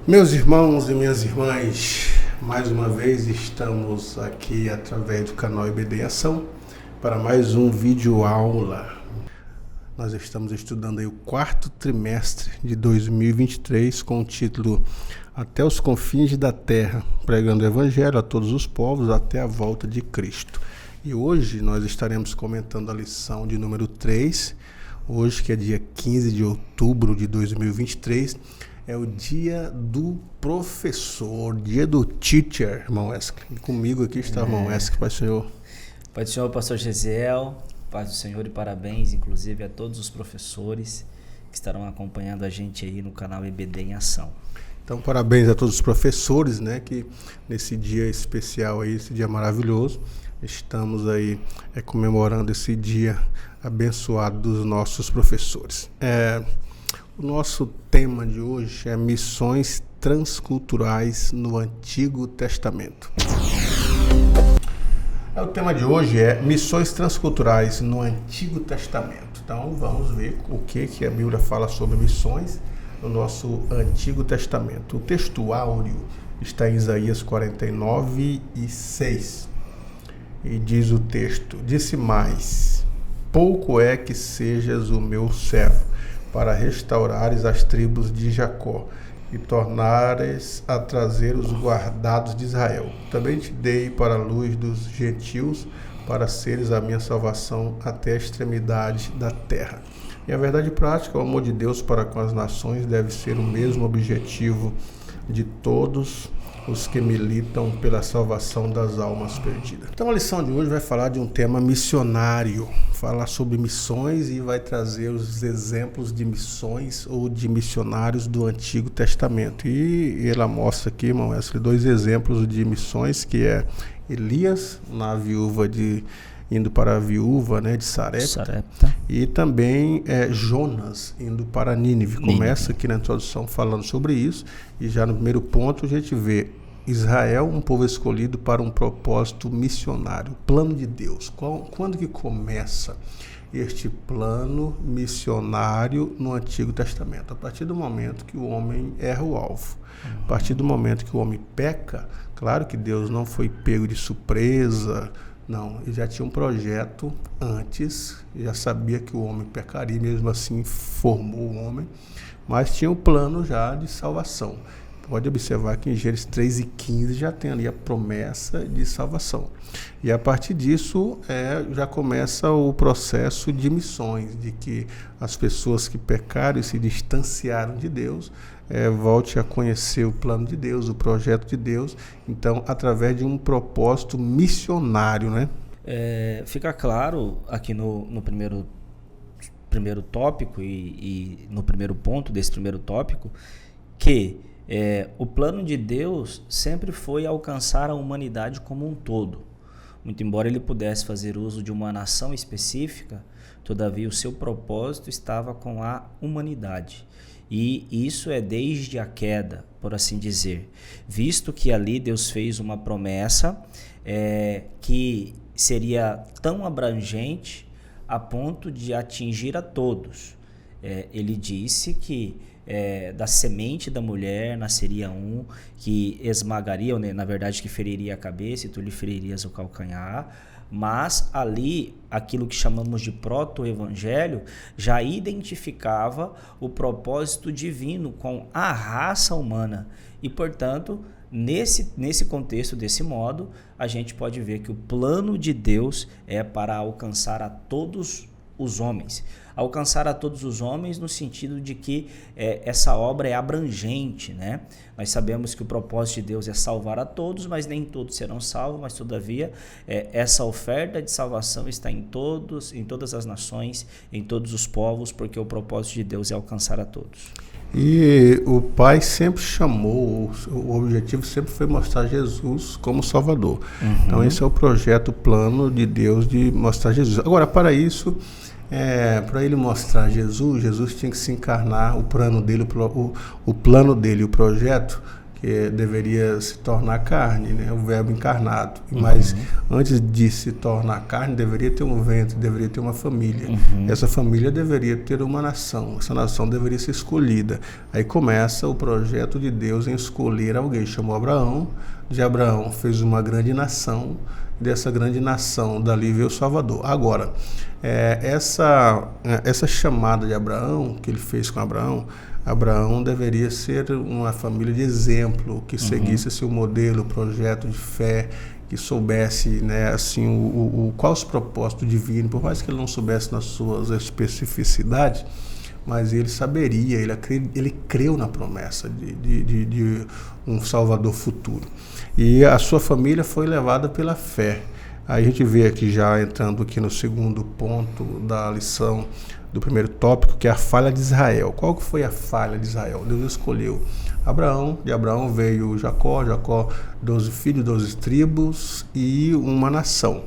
Meus irmãos e minhas irmãs, mais uma vez estamos aqui através do canal EBD em Ação para mais um vídeo aula. Nós estamos estudando aí o quarto trimestre de 2023 com o título Até os confins da terra, pregando o evangelho a todos os povos até a volta de Cristo. E hoje nós estaremos comentando a lição de número 3, hoje que é dia 15 de outubro de 2023, é o dia do professor, dia do teacher, irmão Wesley. E comigo aqui está o irmão Wesley, Pai do Senhor. Pai do Senhor, pastor Gesiel, paz do Senhor e parabéns, inclusive, a todos os professores que estarão acompanhando a gente aí no canal EBD em Ação. Então, parabéns a todos os professores, né, que nesse dia especial aí, esse dia maravilhoso, estamos aí comemorando esse dia abençoado dos nossos professores. O nosso tema de hoje é missões transculturais no Antigo Testamento. O tema de hoje é missões transculturais no Antigo Testamento. Então vamos ver o que a Bíblia fala sobre missões no nosso Antigo Testamento. O texto áureo está em Isaías 49:6. E diz o texto: Disse mais, pouco é que sejas o meu servo, para restaurares as tribos de Jacó e tornares a trazer os guardados de Israel. Também te dei para a luz dos gentios, para seres a minha salvação até a extremidade da terra. E a verdade prática, o amor de Deus para com as nações deve ser o mesmo objetivo de todos os que militam pela salvação das almas perdidas. Então a lição de hoje vai falar de um tema missionário, falar sobre missões e vai trazer os exemplos de missões ou de missionários do Antigo Testamento. E ela mostra aqui, irmão Wesley, dois exemplos de missões, que é Elias, indo para a viúva, né, de Sarepta. E também Jonas indo para Nínive. Começa aqui na introdução falando sobre isso, e já no primeiro ponto a gente vê Israel, um povo escolhido para um propósito missionário, plano de Deus. Quando que começa este plano missionário no Antigo Testamento? A partir do momento que o homem erra o alvo. A partir do momento que o homem peca, claro que Deus não foi pego de surpresa, não, ele já tinha um projeto antes, já sabia que o homem pecaria, mesmo assim formou o homem, mas tinha um plano já de salvação. Pode observar que em Gênesis 3:15 já tem ali a promessa de salvação. E a partir disso já começa o processo de missões, de que as pessoas que pecaram e se distanciaram de Deus volte a conhecer o plano de Deus, o projeto de Deus, então através de um propósito missionário, né? Fica claro aqui no primeiro tópico e no primeiro ponto desse primeiro tópico que o plano de Deus sempre foi alcançar a humanidade como um todo. Muito embora ele pudesse fazer uso de uma nação específica, todavia o seu propósito estava com a humanidade. E isso é desde a queda, por assim dizer, visto que ali Deus fez uma promessa que seria tão abrangente a ponto de atingir a todos. Ele disse que da semente da mulher nasceria um que esmagaria, na verdade que feriria a cabeça e tu lhe feririas o calcanhar, mas ali aquilo que chamamos de proto-evangelho já identificava o propósito divino com a raça humana e, portanto, nesse contexto, desse modo, a gente pode ver que o plano de Deus é para alcançar a todos os homens. Alcançar a todos os homens no sentido de que essa obra é abrangente, né? Nós sabemos que o propósito de Deus é salvar a todos, mas nem todos serão salvos, mas todavia essa oferta de salvação está em todas as nações, em todos os povos, porque o propósito de Deus é alcançar a todos. E o Pai sempre chamou, o objetivo sempre foi mostrar Jesus como Salvador. Então esse é o projeto, o plano de Deus de mostrar Jesus. Agora, para isso, para ele mostrar Jesus tinha que se encarnar, o plano dele, o projeto que deveria se tornar carne, né? O verbo encarnado. Mas antes de se tornar carne, deveria ter um ventre, deveria ter uma família. Essa família deveria ter uma nação. Essa nação deveria ser escolhida. Aí começa o projeto de Deus em escolher alguém. Chamou Abraão, de Abraão fez uma grande nação, dessa grande nação dali veio o Salvador. Agora, essa chamada de Abraão, que ele fez com Abraão deveria ser uma família de exemplo, que seguisse seu modelo, projeto de fé, que soubesse, né, assim, qual os propósitos divinos, por mais que ele não soubesse nas suas especificidades, mas ele saberia, ele creu na promessa de um Salvador futuro. E a sua família foi levada pela fé. Aí a gente vê aqui, já entrando aqui no segundo ponto da lição, do primeiro tópico, que é a falha de Israel. Qual que foi a falha de Israel? Deus escolheu Abraão, de Abraão veio Jacó, 12 filhos, 12 tribos e uma nação.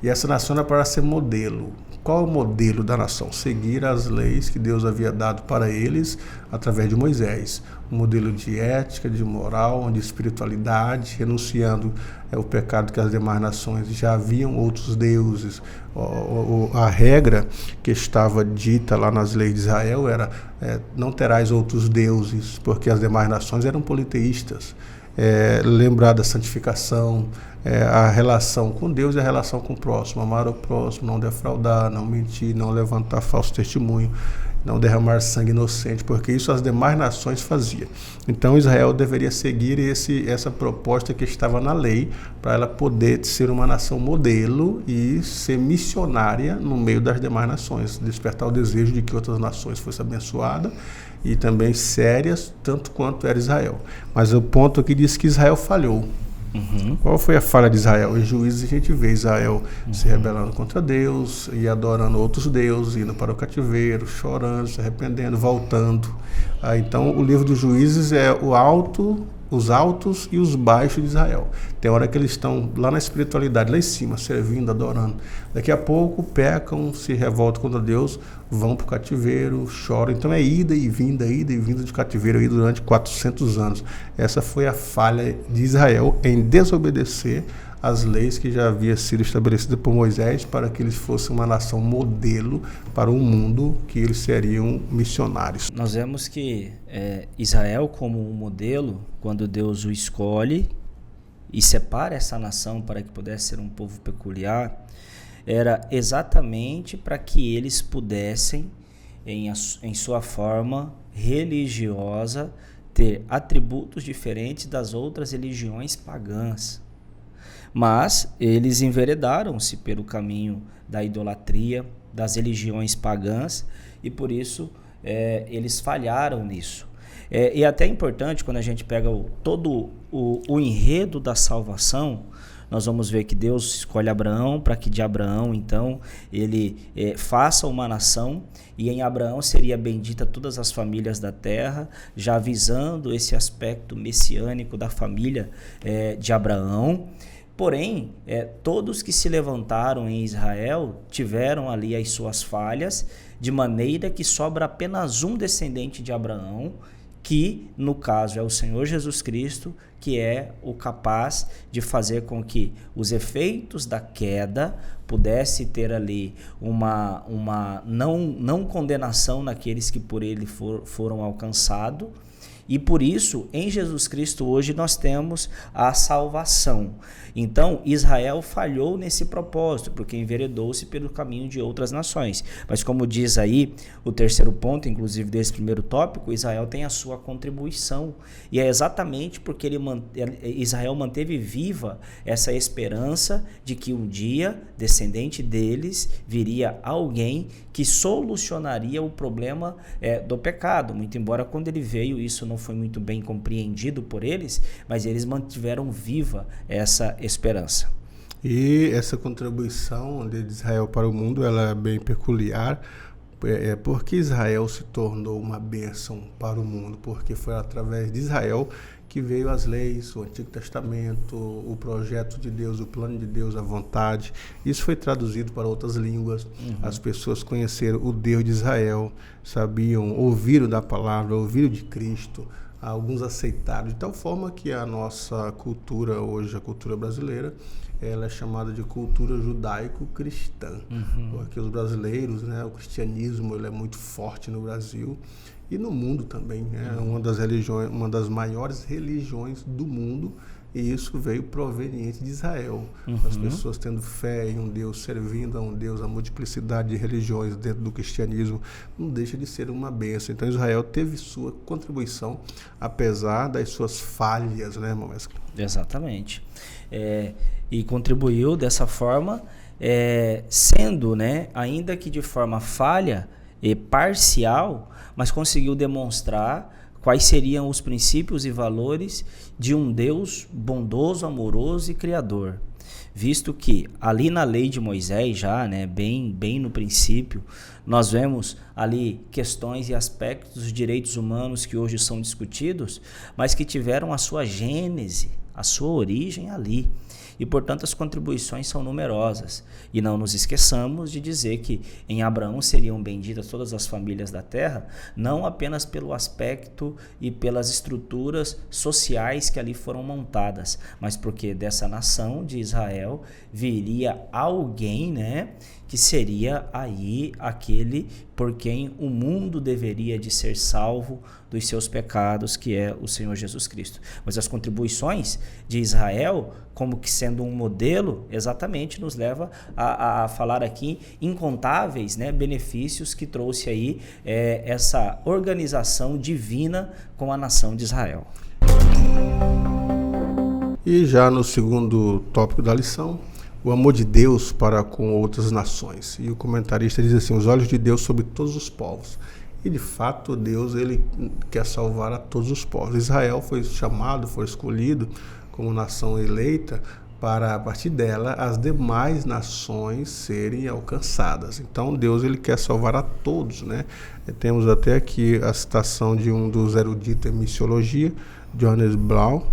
E essa nação era para ser modelo. Qual é o modelo da nação? Seguir as leis que Deus havia dado para eles através de Moisés. Um modelo de ética, de moral, de espiritualidade, renunciando ao pecado que as demais nações já haviam outros deuses. A regra que estava dita lá nas leis de Israel era não terás outros deuses, porque as demais nações eram politeístas. Lembrar da santificação, a relação com Deus e a relação com o próximo, amar o próximo, não defraudar, não mentir, não levantar falso testemunho, não derramar sangue inocente, porque isso as demais nações faziam. Então Israel deveria seguir essa proposta que estava na lei, para ela poder ser uma nação modelo e ser missionária no meio das demais nações, despertar o desejo de que outras nações fossem abençoadas e também sérias, tanto quanto era Israel. Mas o ponto aqui diz que Israel falhou. Qual foi a falha de Israel? Em Juízes a gente vê Israel se rebelando contra Deus e adorando outros deuses, indo para o cativeiro, chorando, se arrependendo, voltando. Então o livro dos Juízes é os altos e os baixos de Israel. Tem hora que eles estão lá na espiritualidade, lá em cima, servindo, adorando. Daqui a pouco pecam, se revoltam contra Deus, vão para o cativeiro, choram. Então é ida e vinda de cativeiro aí durante 400 anos. Essa foi a falha de Israel em desobedecer as leis que já haviam sido estabelecidas por Moisés para que eles fossem uma nação modelo para o mundo, que eles seriam missionários. Nós vemos que Israel, como um modelo, quando Deus o escolhe e separa essa nação para que pudesse ser um povo peculiar, era exatamente para que eles pudessem, em sua forma religiosa, ter atributos diferentes das outras religiões pagãs. Mas eles enveredaram-se pelo caminho da idolatria, das religiões pagãs, e por isso eles falharam nisso. E até é importante, quando a gente pega todo o enredo da salvação, nós vamos ver que Deus escolhe Abraão para que de Abraão, então, ele faça uma nação, e em Abraão seria bendita todas as famílias da terra, já visando esse aspecto messiânico da família de Abraão. Porém, todos que se levantaram em Israel tiveram ali as suas falhas, de maneira que sobra apenas um descendente de Abraão, que no caso é o Senhor Jesus Cristo, que é o capaz de fazer com que os efeitos da queda pudesse ter ali uma não condenação naqueles que por ele foram alcançados. E por isso, em Jesus Cristo, hoje nós temos a salvação. Então, Israel falhou nesse propósito, porque enveredou-se pelo caminho de outras nações. Mas como diz aí o terceiro ponto, inclusive desse primeiro tópico, Israel tem a sua contribuição. E é exatamente porque Israel manteve viva essa esperança de que um dia, descendente deles, viria alguém que solucionaria o problema do pecado. Muito embora quando ele veio, isso não foi muito bem compreendido por eles, mas eles mantiveram viva essa esperança. E essa contribuição de Israel para o mundo, ela é bem peculiar, porque Israel se tornou uma bênção para o mundo, porque foi através de Israel que veio as leis, o Antigo Testamento, o projeto de Deus, o plano de Deus, a vontade. Isso foi traduzido para outras línguas. As pessoas conheceram o Deus de Israel, sabiam, ouviram da palavra, ouviram de Cristo, alguns aceitaram, de tal forma que a nossa cultura hoje, a cultura brasileira, ela é chamada de cultura judaico-cristã, porque os brasileiros, né, o cristianismo ele é muito forte no Brasil e no mundo também, é uma das maiores religiões do mundo. E isso veio proveniente de Israel. As pessoas tendo fé em um Deus, servindo a um Deus, a multiplicidade de religiões dentro do cristianismo, não deixa de ser uma bênção. Então Israel teve sua contribuição, apesar das suas falhas, né, irmão Wesley? Exatamente. E contribuiu dessa forma, sendo, né, ainda que de forma falha e parcial, mas conseguiu demonstrar quais seriam os princípios e valores de um Deus bondoso, amoroso e criador. Visto que ali na lei de Moisés, já, né, bem no princípio, nós vemos ali questões e aspectos dos direitos humanos que hoje são discutidos, mas que tiveram a sua gênese, a sua origem ali. E, portanto, as contribuições são numerosas. E não nos esqueçamos de dizer que em Abraão seriam benditas todas as famílias da terra, não apenas pelo aspecto e pelas estruturas sociais que ali foram montadas, mas porque dessa nação de Israel viria alguém, né, que seria aí aquele por quem o mundo deveria de ser salvo dos seus pecados, que é o Senhor Jesus Cristo. Mas as contribuições de Israel, como que sendo um modelo, exatamente nos leva a falar aqui incontáveis, né, benefícios que trouxe aí essa organização divina com a nação de Israel. E já no segundo tópico da lição, o amor de Deus para com outras nações. E o comentarista diz assim: os olhos de Deus sobre todos os povos. E de fato Deus ele quer salvar a todos os povos. Israel foi chamado, foi escolhido como nação eleita para a partir dela as demais nações serem alcançadas. Então Deus ele quer salvar a todos, né? Temos até aqui a citação de um dos eruditos em missiologia, Johannes Blau,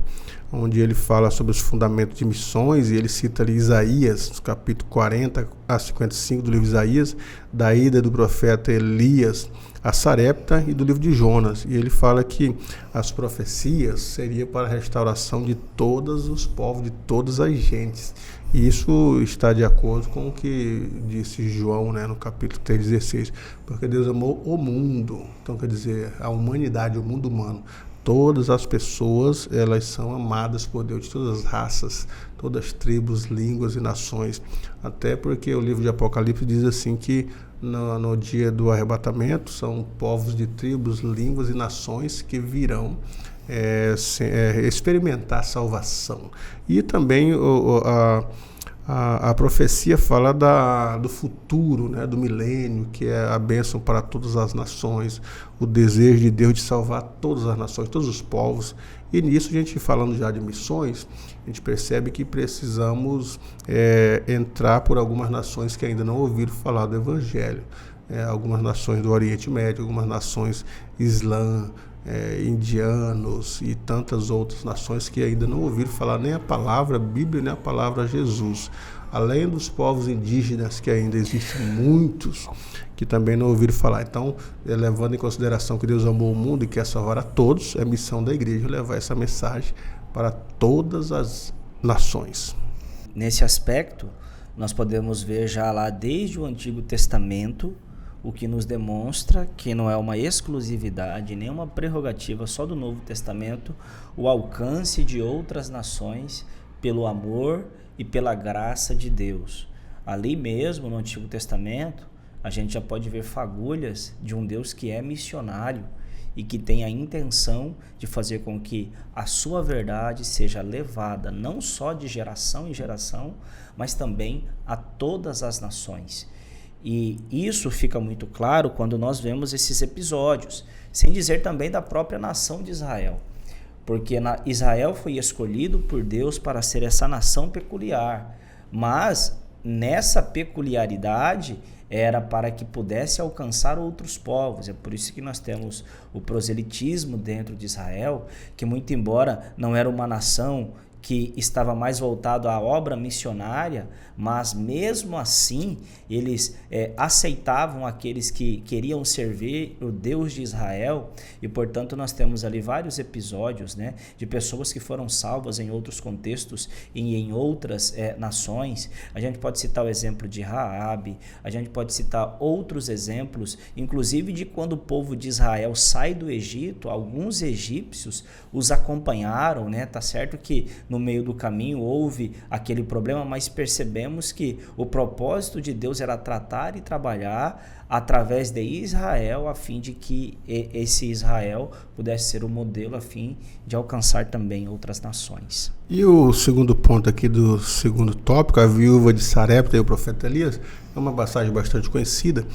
onde ele fala sobre os fundamentos de missões, e ele cita ali Isaías, capítulo 40 a 55 do livro de Isaías, da ida do profeta Elias a Sarepta e do livro de Jonas. E ele fala que as profecias seriam para a restauração de todos os povos, de todas as gentes. E isso está de acordo com o que disse João, né, no capítulo 3:16, porque Deus amou o mundo, então quer dizer, a humanidade, o mundo humano. Todas as pessoas, elas são amadas por Deus, de todas as raças, todas as tribos, línguas e nações. Até porque o livro de Apocalipse diz assim que no dia do arrebatamento são povos de tribos, línguas e nações que virão experimentar salvação. E também a profecia fala do futuro, né, do milênio, que é a bênção para todas as nações, o desejo de Deus de salvar todas as nações, todos os povos. E nisso, a gente falando já de missões, a gente percebe que precisamos entrar por algumas nações que ainda não ouviram falar do Evangelho. Algumas nações do Oriente Médio, algumas nações islã, indianos e tantas outras nações que ainda não ouviram falar nem a palavra Bíblia, nem a palavra Jesus. Além dos povos indígenas, que ainda existem muitos que também não ouviram falar. Então, levando em consideração que Deus amou o mundo e quer salvar a todos, é missão da igreja levar essa mensagem para todas as nações. Nesse aspecto, nós podemos ver já lá desde o Antigo Testamento, o que nos demonstra que não é uma exclusividade, nem uma prerrogativa só do Novo Testamento, o alcance de outras nações pelo amor e pela graça de Deus. Ali mesmo, no Antigo Testamento, a gente já pode ver fagulhas de um Deus que é missionário e que tem a intenção de fazer com que a sua verdade seja levada não só de geração em geração, mas também a todas as nações. E isso fica muito claro quando nós vemos esses episódios, sem dizer também da própria nação de Israel. Porque Israel foi escolhido por Deus para ser essa nação peculiar, mas nessa peculiaridade era para que pudesse alcançar outros povos. É por isso que nós temos o proselitismo dentro de Israel, que muito embora não era uma nação que estava mais voltado à obra missionária, mas mesmo assim eles aceitavam aqueles que queriam servir o Deus de Israel, e portanto nós temos ali vários episódios, né, de pessoas que foram salvas em outros contextos e em outras nações. A gente pode citar o exemplo de Raabe, a gente pode citar outros exemplos, inclusive de quando o povo de Israel sai do Egito, alguns egípcios os acompanharam, né? Tá certo que no meio do caminho houve aquele problema, mas percebemos que o propósito de Deus era tratar e trabalhar através de Israel, a fim de que esse Israel pudesse ser o modelo, a fim de alcançar também outras nações. E o segundo ponto aqui do segundo tópico, a viúva de Sarepta e o profeta Elias, é uma passagem bastante conhecida.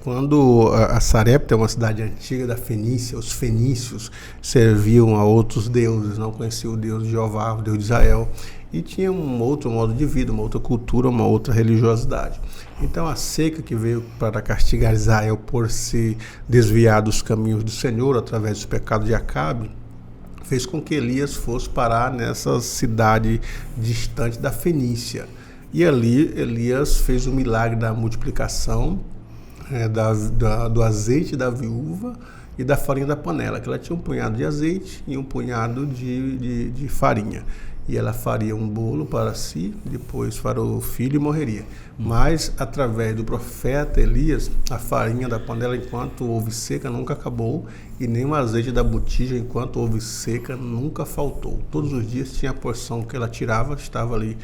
Quando a Sarepta é uma cidade antiga da Fenícia, os fenícios serviam a outros deuses, não conheciam o Deus de Jeová, o Deus de Israel, e tinha um outro modo de vida, uma outra cultura, uma outra religiosidade. Então a seca que veio para castigar Israel por se desviar dos caminhos do Senhor através dos pecados de Acabe, fez com que Elias fosse parar nessa cidade distante da Fenícia. E ali Elias fez o milagre da multiplicação do azeite da viúva e da farinha da panela, que ela tinha um punhado de azeite e um punhado de farinha. E ela faria um bolo para si, depois para o filho e morreria. Mas, através do profeta Elias, a farinha da panela, enquanto houve seca, nunca acabou, e nem o azeite da botija, enquanto houve seca, nunca faltou. Todos os dias tinha a porção que ela tirava, estava ali.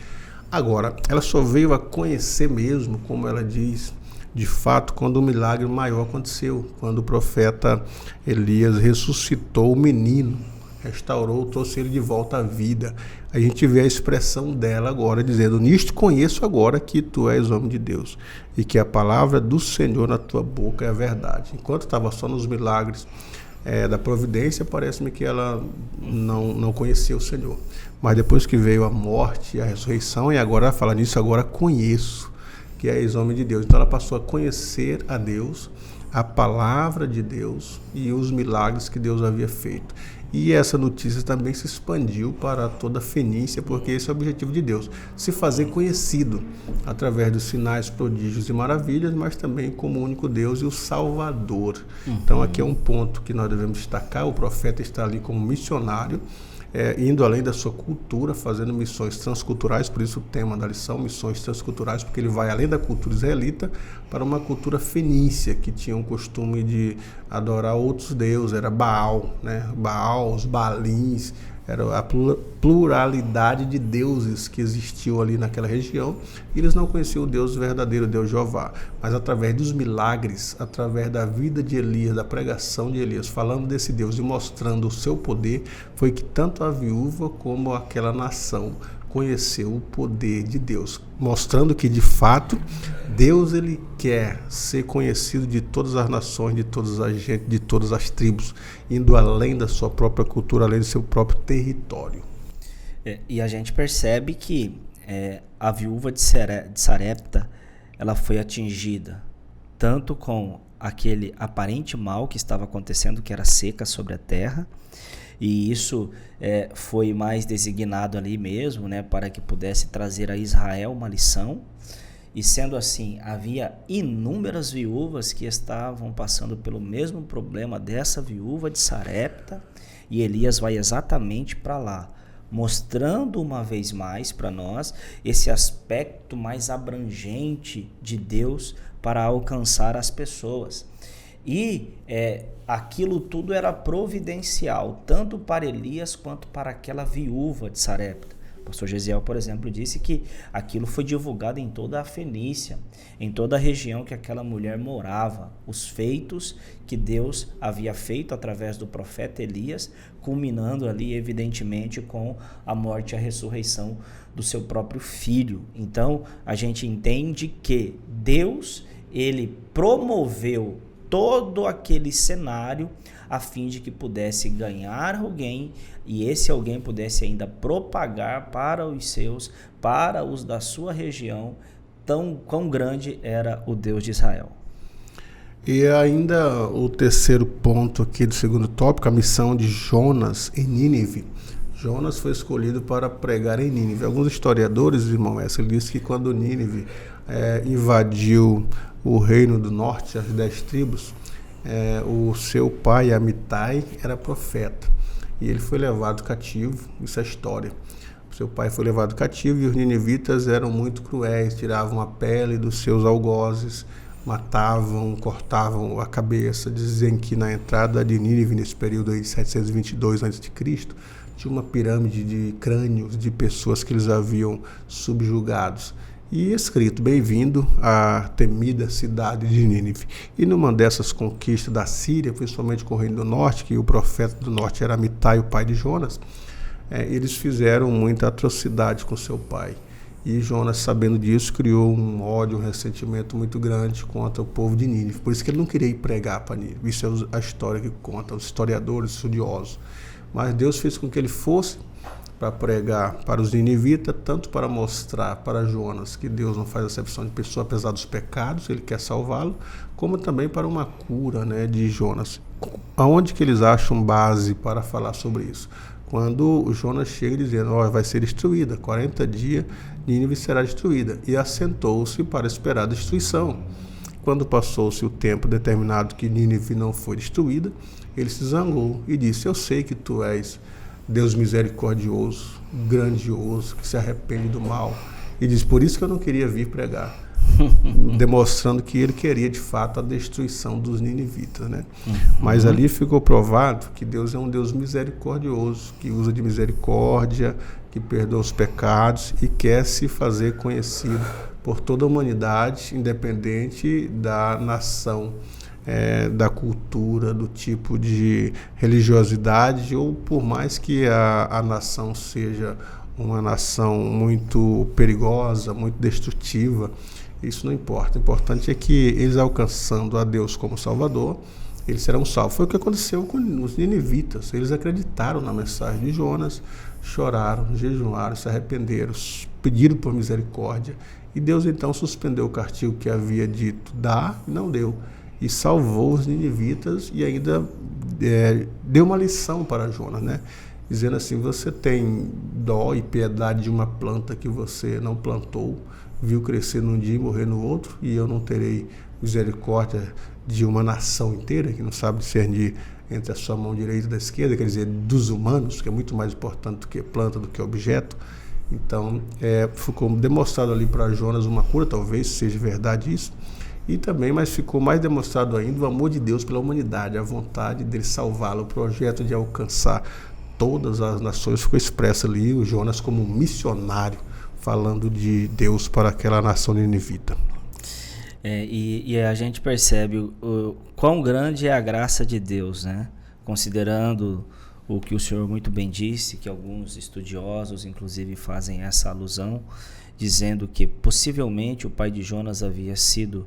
Agora, ela só veio a conhecer mesmo, como ela diz, de fato, quando o milagre maior aconteceu, quando o profeta Elias ressuscitou o menino, restaurou, trouxe ele de volta à vida. A gente vê a expressão dela agora, dizendo: nisto conheço agora que tu és homem de Deus, e que a palavra do Senhor na tua boca é a verdade. Enquanto estava só nos milagres da providência, parece-me que ela não conhecia o Senhor. Mas depois que veio a morte e a ressurreição, e agora ela fala nisso, agora conheço que és homem de Deus. Então ela passou a conhecer a Deus, a palavra de Deus e os milagres que Deus havia feito. E essa notícia também se expandiu para toda a Fenícia, porque esse é o objetivo de Deus, se fazer conhecido através dos sinais, prodígios e maravilhas, mas também como o único Deus e o Salvador. Então aqui é um ponto que nós devemos destacar: o profeta está ali como missionário, indo além da sua cultura, fazendo missões transculturais, por isso o tema da lição, missões transculturais, porque ele vai além da cultura israelita para uma cultura fenícia, que tinha um costume de adorar outros deuses, era Baal, né? Baal, os Baalins, era a pluralidade de deuses que existiu ali naquela região, e eles não conheciam o Deus verdadeiro, o Deus Jeová, mas através dos milagres, através da vida de Elias, da pregação de Elias, falando desse Deus e mostrando o seu poder, foi que tanto a viúva como aquela nação conheceu o poder de Deus, mostrando que de fato Deus ele quer ser conhecido de todas as nações, de todas as gentes, de todas as tribos, indo além da sua própria cultura, além do seu próprio território. E a gente percebe que a viúva de Sarepta, ela foi atingida tanto com aquele aparente mal que estava acontecendo, que era seca sobre a terra, e isso foi mais designado ali mesmo, né, para que pudesse trazer a Israel uma lição. E sendo assim, havia inúmeras viúvas que estavam passando pelo mesmo problema dessa viúva de Sarepta, e Elias vai exatamente para lá, mostrando uma vez mais para nós esse aspecto mais abrangente de Deus para alcançar as pessoas. E aquilo tudo era providencial, tanto para Elias quanto para aquela viúva de Sarepta. O pastor Gesiel, por exemplo, disse que aquilo foi divulgado em toda a Fenícia, em toda a região que aquela mulher morava, os feitos que Deus havia feito através do profeta Elias, culminando ali, evidentemente, com a morte e a ressurreição do seu próprio filho. Então, a gente entende que Deus, ele promoveu todo aquele cenário a fim de que pudesse ganhar alguém, e esse alguém pudesse ainda propagar para os seus, para os da sua região, quão grande era o Deus de Israel. E ainda o terceiro ponto aqui do segundo tópico, a missão de Jonas em Nínive. Jonas foi escolhido para pregar em Nínive. Alguns historiadores, irmão Wesley, dizem que quando Nínive invadiu o reino do norte, as 10 tribos, o seu pai, Amitai, era profeta. E ele foi levado cativo, isso é história. Seu pai foi levado cativo e os ninivitas eram muito cruéis, tiravam a pele dos seus algozes, matavam, cortavam a cabeça. Dizem que na entrada de Nínive, nesse período aí de 722 a.C., tinha uma pirâmide de crânios de pessoas que eles haviam subjugados. E escrito, bem-vindo à temida cidade de Nínive. E numa dessas conquistas da Síria, principalmente com o reino do norte, que o profeta do norte era Amitai, o pai de Jonas, eles fizeram muita atrocidade com seu pai. E Jonas, sabendo disso, criou um ódio, um ressentimento muito grande contra o povo de Nínive. Por isso que ele não queria ir pregar para Nínive. Isso é a história que conta, os historiadores, estudiosos. Mas Deus fez com que ele fosse para pregar para os ninivitas, tanto para mostrar para Jonas que Deus não faz acepção de pessoa apesar dos pecados, ele quer salvá-lo, como também para uma cura, de Jonas. Aonde que eles acham base para falar sobre isso? Quando o Jonas chega dizendo, vai ser destruída, 40 dias Nínive será destruída, e assentou-se para esperar a destruição. Quando passou-se o tempo determinado que Nínive não foi destruída, ele se zangou e disse, eu sei que tu és Deus misericordioso, grandioso, que se arrepende do mal. E diz, por isso que eu não queria vir pregar. Demonstrando que ele queria de fato a destruição dos ninivitas, Mas ali ficou provado que Deus é um Deus misericordioso, que usa de misericórdia, que perdoa os pecados e quer se fazer conhecido por toda a humanidade, independente da nação, da cultura, do tipo de religiosidade, ou por mais que a nação seja uma nação muito perigosa, muito destrutiva, isso não importa. O importante é que eles, alcançando a Deus como Salvador, eles serão salvos. Foi o que aconteceu com os ninivitas. Eles acreditaram na mensagem de Jonas, choraram, jejuaram, se arrependeram, pediram por misericórdia. E Deus então suspendeu o castigo que havia dito dar, e não deu. E salvou os ninivitas e ainda deu uma lição para Jonas, dizendo assim, você tem dó e piedade de uma planta que você não plantou, viu crescer num dia e morrer no outro, e eu não terei misericórdia de uma nação inteira que não sabe discernir entre a sua mão direita e da esquerda, quer dizer, dos humanos, que é muito mais importante do que planta, do que objeto. Então, ficou demonstrado ali para Jonas uma cura, talvez seja verdade isso, e também, mas ficou mais demonstrado ainda o amor de Deus pela humanidade, a vontade dele salvá-lo, o projeto de alcançar todas as nações. Ficou expresso ali o Jonas como um missionário, falando de Deus para aquela nação ninivita. E a gente percebe o quão grande é a graça de Deus, considerando o que o senhor muito bem disse, que alguns estudiosos inclusive fazem essa alusão, dizendo que possivelmente o pai de Jonas havia sido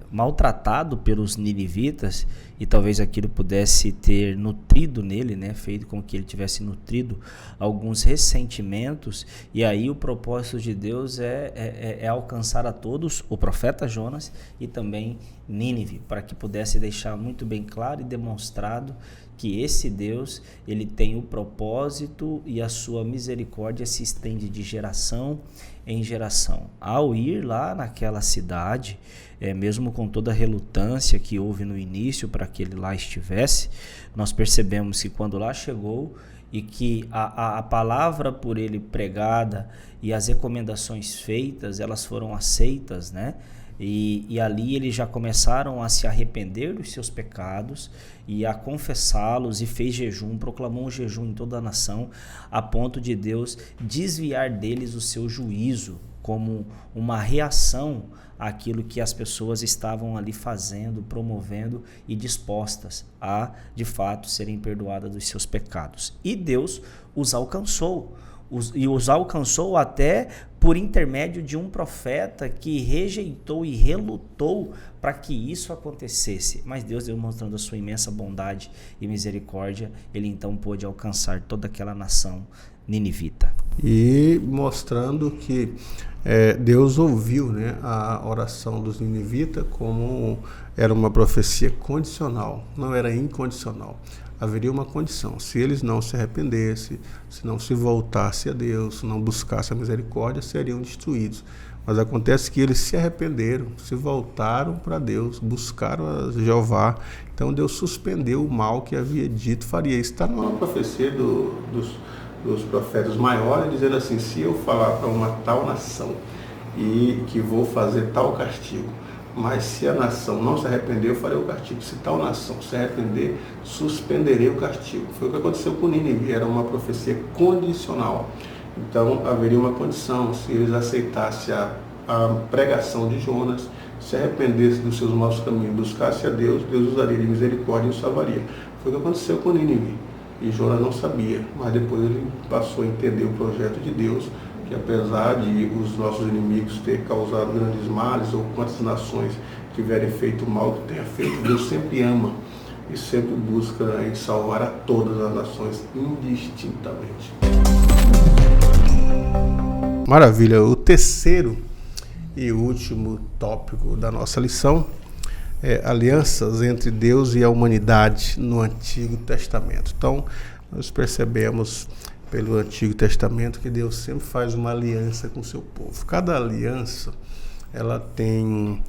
maltratado pelos ninivitas, e talvez aquilo pudesse ter nutrido nele, feito com que ele tivesse nutrido alguns ressentimentos, e aí o propósito de Deus é alcançar a todos, o profeta Jonas e também Nínive, para que pudesse deixar muito bem claro e demonstrado que esse Deus, ele tem o propósito e a sua misericórdia se estende de geração em geração. Ao ir lá naquela cidade, mesmo com toda a relutância que houve no início para que ele lá estivesse, nós percebemos que quando lá chegou e que a palavra por ele pregada e as recomendações feitas, elas foram aceitas, E ali eles já começaram a se arrepender dos seus pecados e a confessá-los, e fez jejum, proclamou um jejum em toda a nação, a ponto de Deus desviar deles o seu juízo, como uma reação àquilo que as pessoas estavam ali fazendo, promovendo e dispostas a, de fato, serem perdoadas dos seus pecados. E Deus os alcançou. E os alcançou até por intermédio de um profeta que rejeitou e relutou para que isso acontecesse. Mas Deus, demonstrando a sua imensa bondade e misericórdia, ele então pôde alcançar toda aquela nação ninivita. E mostrando que Deus ouviu a oração dos ninivitas, como era uma profecia condicional, não era incondicional. haveria uma condição: se eles não se arrependessem, se não se voltassem a Deus, se não buscassem a misericórdia, seriam destruídos. Mas acontece que eles se arrependeram, se voltaram para Deus, buscaram a Jeová. Então Deus suspendeu o mal que havia dito faria. Isso está numa profecia dos profetas maiores, dizendo assim: se eu falar para uma tal nação e que vou fazer tal castigo, mas se a nação não se arrepender, eu farei o castigo. Se tal nação se arrepender, suspenderei o castigo. Foi o que aconteceu com Nínive, era uma profecia condicional. Então haveria uma condição: se eles aceitassem a pregação de Jonas, se arrependessem dos seus maus caminhos, buscassem a Deus, Deus usaria de misericórdia e o salvaria. Foi o que aconteceu com Nínive. E Jonas não sabia, mas depois ele passou a entender o projeto de Deus, que apesar de os nossos inimigos terem causado grandes males, ou quantas nações tiverem feito o mal que tenha feito, Deus sempre ama e sempre busca em salvar a todas as nações indistintamente. Maravilha. O terceiro e último tópico da nossa lição é alianças entre Deus e a humanidade no Antigo Testamento. Então, nós percebemos pelo Antigo Testamento que Deus sempre faz uma aliança com o seu povo. Cada aliança, ela tem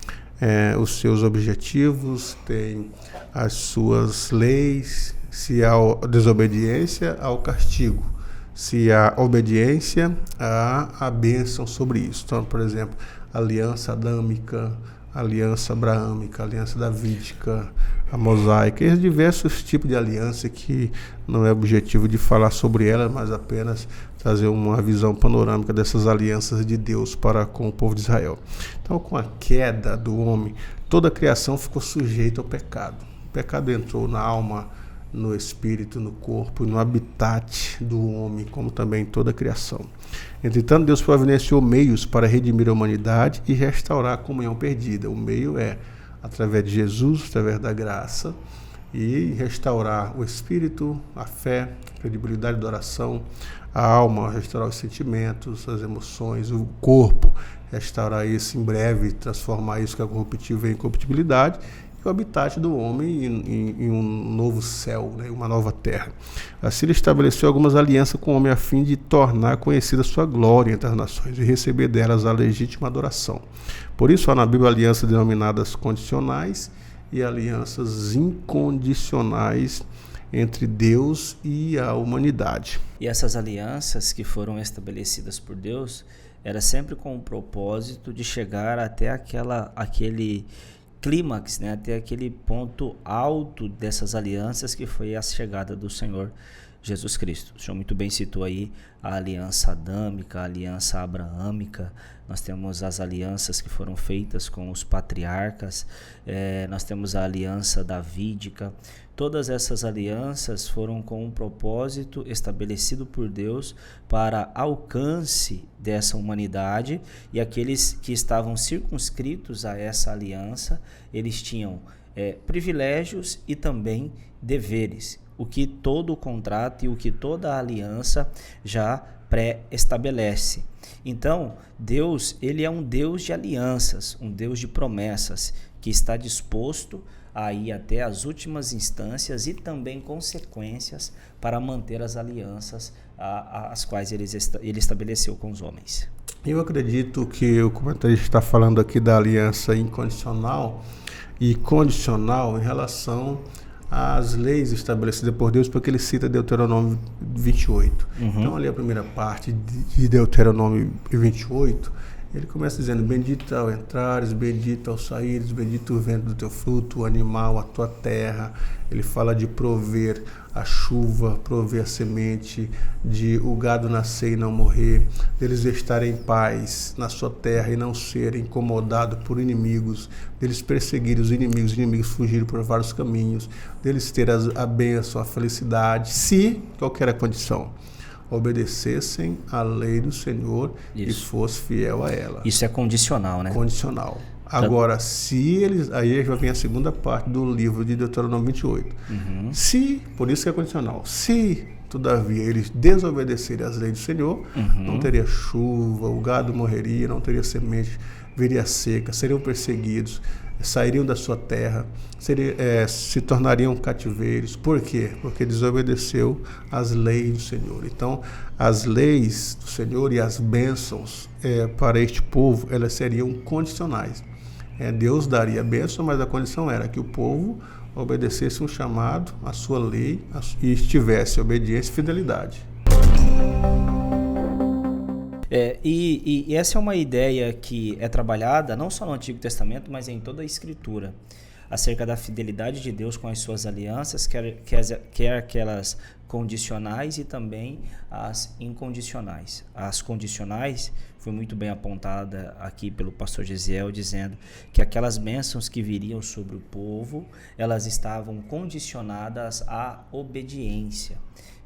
os seus objetivos, tem as suas leis. Se há desobediência, há o castigo. Se há obediência, há a bênção sobre isso. Então, por exemplo, a aliança adâmica, a aliança abraâmica, a aliança davídica, a mosaica, e diversos tipos de aliança que não é objetivo de falar sobre elas, mas apenas trazer uma visão panorâmica dessas alianças de Deus para com o povo de Israel. Então, com a queda do homem, toda a criação ficou sujeita ao pecado. O pecado entrou na alma, no espírito, no corpo, no habitat do homem, como também toda a criação. Entretanto, Deus providenciou meios para redimir a humanidade e restaurar a comunhão perdida. O meio é através de Jesus, através da graça, e restaurar o espírito, a fé, a credibilidade da oração, a alma, restaurar os sentimentos, as emoções, o corpo, restaurar isso em breve, transformar isso que é corruptível em incorruptibilidade, o habitat do homem em um novo céu, né, uma nova terra. Assim ele estabeleceu algumas alianças com o homem a fim de tornar conhecida sua glória entre as nações e receber delas a legítima adoração. Por isso há na Bíblia alianças denominadas condicionais e alianças incondicionais entre Deus e a humanidade. E essas alianças que foram estabelecidas por Deus era sempre com o propósito de chegar até aquele clímax, né, até aquele ponto alto dessas alianças, que foi a chegada do Senhor Jesus Cristo. O Senhor muito bem citou aí a aliança adâmica, a aliança abraâmica. Nós temos as alianças que foram feitas com os patriarcas, nós temos a aliança davídica. Todas essas alianças foram com um propósito estabelecido por Deus para alcance dessa humanidade, e aqueles que estavam circunscritos a essa aliança, eles tinham privilégios e também deveres, o que todo o contrato e o que toda a aliança já pré-estabelece. Então, Deus, ele é um Deus de alianças, um Deus de promessas, que está disposto a ir até as últimas instâncias e também consequências para manter as alianças as quais ele estabeleceu com os homens. Eu acredito que o comentarista está falando aqui da aliança incondicional e condicional em relação às leis estabelecidas por Deus, porque ele cita Deuteronômio 28. Então, ali a primeira parte de Deuteronômio 28, ele começa dizendo: bendito ao entrares, bendito ao saíres, bendito o vento do teu fruto, o animal, a tua terra. Ele fala de prover a chuva, prover a semente, de o gado nascer e não morrer, deles estarem em paz na sua terra e não serem incomodados por inimigos, deles perseguirem os inimigos fugirem por vários caminhos, deles ter a bênção, a felicidade, se qualquer a condição obedecessem à lei do Senhor e fosse fiel a ela. Isso é condicional, né? Condicional. Agora, se eles... Aí já vem a segunda parte do livro de Deuteronômio 28. Se, por isso que é condicional, se, todavia, eles desobedecerem às leis do Senhor, não teria chuva, o gado morreria, não teria semente, viria seca, seriam perseguidos, sairiam da sua terra, se tornariam cativeiros. Por quê? Porque desobedeceu às leis do Senhor. Então, as leis do Senhor e as bênçãos para este povo, elas seriam condicionais. Deus daria a bênção, mas a condição era que o povo obedecesse um chamado, a sua lei, e estivesse em obediência e fidelidade. E essa é uma ideia que é trabalhada não só no Antigo Testamento, mas em toda a Escritura, acerca da fidelidade de Deus com as suas alianças, quer aquelas condicionais e também as incondicionais. As condicionais foi muito bem apontada aqui pelo pastor Gesiel, dizendo que aquelas bênçãos que viriam sobre o povo, elas estavam condicionadas à obediência.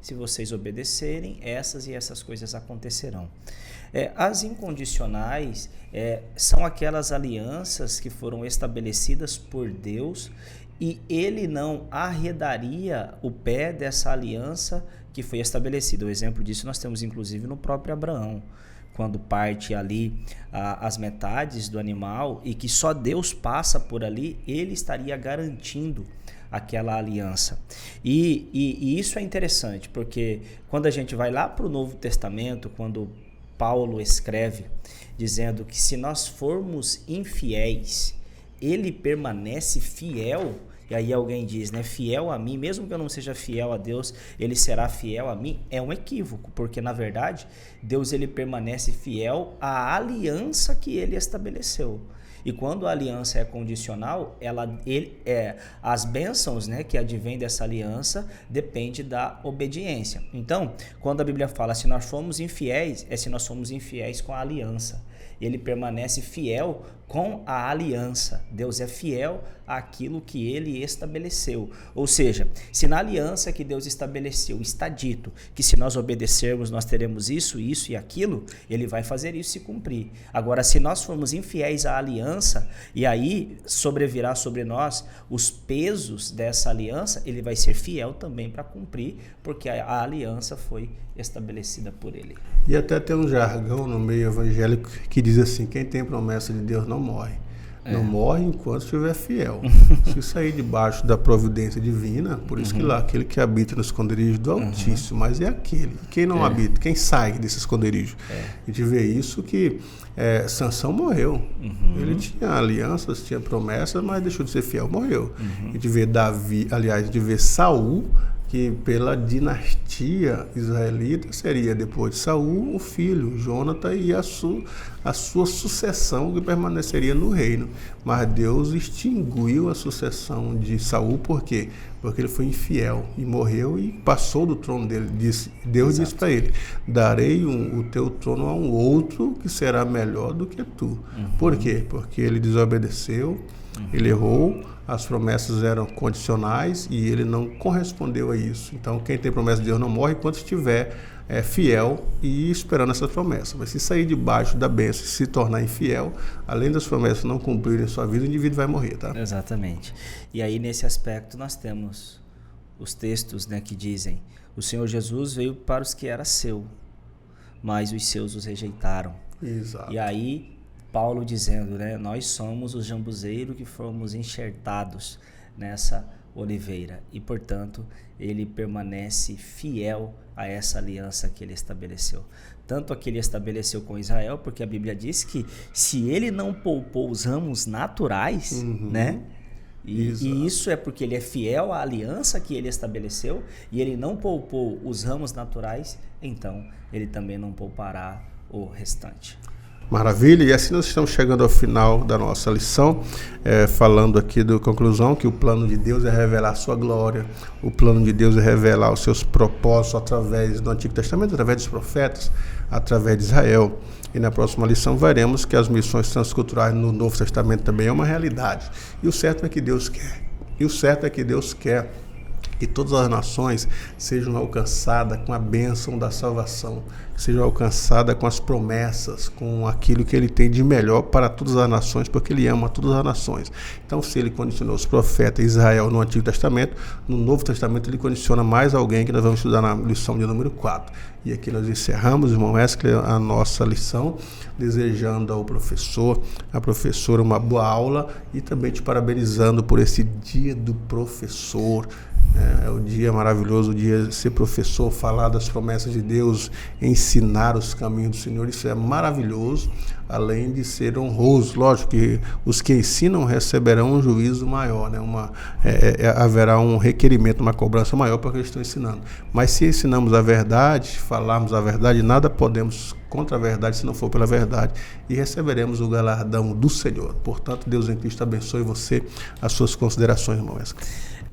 Se vocês obedecerem, essas e essas coisas acontecerão. As incondicionais são aquelas alianças que foram estabelecidas por Deus e ele não arredaria o pé dessa aliança que foi estabelecida. O exemplo disso nós temos inclusive no próprio Abraão, quando parte ali as metades do animal e que só Deus passa por ali, ele estaria garantindo aquela aliança. E isso é interessante, porque quando a gente vai lá para o Novo Testamento, quando Paulo escreve dizendo que se nós formos infiéis, ele permanece fiel. E aí alguém diz, né, fiel a mim, mesmo que eu não seja fiel a Deus, ele será fiel a mim. É um equívoco, porque na verdade Deus ele permanece fiel à aliança que ele estabeleceu. E quando a aliança é condicional, as bênçãos, né, que advêm dessa aliança depende da obediência. Então, quando a Bíblia fala se nós formos infiéis, se nós somos infiéis com a aliança. Ele permanece fiel com a aliança. Deus é fiel àquilo que ele estabeleceu. Ou seja, se na aliança que Deus estabeleceu está dito que se nós obedecermos nós teremos isso, isso e aquilo, ele vai fazer isso se cumprir. Agora, se nós formos infiéis à aliança, e aí sobrevirá sobre nós os pesos dessa aliança, ele vai ser fiel também para cumprir, porque a aliança foi estabelecida por ele. E até tem um jargão no meio evangélico que diz assim, quem tem promessa de Deus não morre. Não morre enquanto estiver fiel. Se sair debaixo da providência divina, por isso que lá, aquele que habita no esconderijo do Altíssimo, mas é aquele. Quem não habita, quem sai desse esconderijo. A gente vê isso que Sansão morreu. Ele tinha alianças, tinha promessas, mas deixou de ser fiel, morreu. A gente vê Davi, aliás, a gente vê Saul, que pela dinastia israelita seria depois de Saul o filho Jonathan e a sua sucessão que permaneceria no reino. Mas Deus extinguiu a sucessão de Saul, por quê? Porque ele foi infiel e morreu e passou do trono dele. Deus disse para ele, darei o teu trono a um outro que será melhor do que tu. Por quê? Porque ele desobedeceu, ele errou, as promessas eram condicionais e ele não correspondeu a isso. Então, quem tem promessa de Deus não morre enquanto estiver fiel e esperando essa promessa. Mas se sair debaixo da bênção e se tornar infiel, além das promessas não cumprirem em sua vida, o indivíduo vai morrer, tá? Exatamente. E aí, nesse aspecto, nós temos os textos, né, que dizem: o Senhor Jesus veio para os que era seu, mas os seus os rejeitaram. Exato. E aí, Paulo dizendo, né, nós somos os jambuzeiros que fomos enxertados nessa oliveira e, portanto, ele permanece fiel a essa aliança que ele estabeleceu. Tanto a que ele estabeleceu com Israel, porque a Bíblia diz que se ele não poupou os ramos naturais, né? E isso é porque ele é fiel à aliança que ele estabeleceu e ele não poupou os ramos naturais, então ele também não poupará o restante. Maravilha, e assim nós estamos chegando ao final da nossa lição, falando aqui da conclusão que o plano de Deus é revelar a sua glória, o plano de Deus é revelar os seus propósitos através do Antigo Testamento, através dos profetas, através de Israel. E na próxima lição veremos que as missões transculturais no Novo Testamento também é uma realidade. E o certo é que Deus quer. que todas as nações sejam alcançadas com a bênção da salvação, que sejam alcançadas com as promessas, com aquilo que ele tem de melhor para todas as nações, porque ele ama todas as nações. Então, se ele condicionou os profetas Israel no Antigo Testamento, no Novo Testamento ele condiciona mais alguém, que nós vamos estudar na lição de número 4. E aqui nós encerramos, irmão Wesley, a nossa lição, desejando ao professor, à professora uma boa aula e também te parabenizando por esse dia do professor. É o dia maravilhoso, o dia de ser professor, falar das promessas de Deus, ensinar os caminhos do Senhor, isso é maravilhoso, além de ser honroso. Lógico que os que ensinam receberão um juízo maior, né? Haverá um requerimento, uma cobrança maior porque eles estão ensinando. Mas se ensinamos a verdade, falarmos a verdade, nada podemos contra a verdade se não for pela verdade, e receberemos o galardão do Senhor. Portanto, Deus em Cristo abençoe você, as suas considerações, irmão Wesley.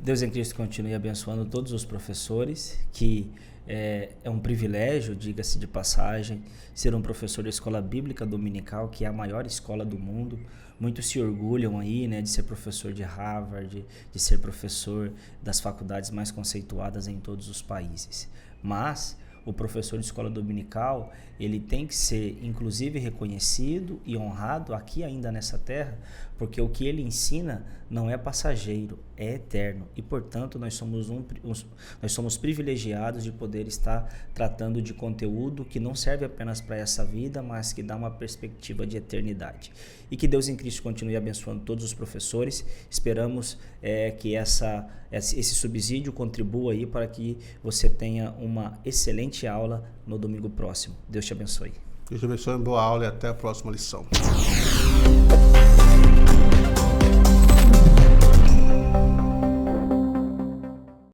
Deus em Cristo continue abençoando todos os professores, que é um privilégio, diga-se de passagem, ser um professor da Escola Bíblica Dominical, que é a maior escola do mundo. Muitos se orgulham aí, né, de ser professor de Harvard, de ser professor das faculdades mais conceituadas em todos os países. Mas o professor de escola dominical, ele tem que ser inclusive reconhecido e honrado aqui ainda nessa terra, porque o que ele ensina não é passageiro, é eterno. E, portanto, nós somos privilegiados de poder estar tratando de conteúdo que não serve apenas para essa vida, mas que dá uma perspectiva de eternidade. E que Deus em Cristo continue abençoando todos os professores. Esperamos que esse subsídio contribua aí para que você tenha uma excelente aula no domingo próximo. Deus te abençoe. Deus te abençoe, boa aula e até a próxima lição.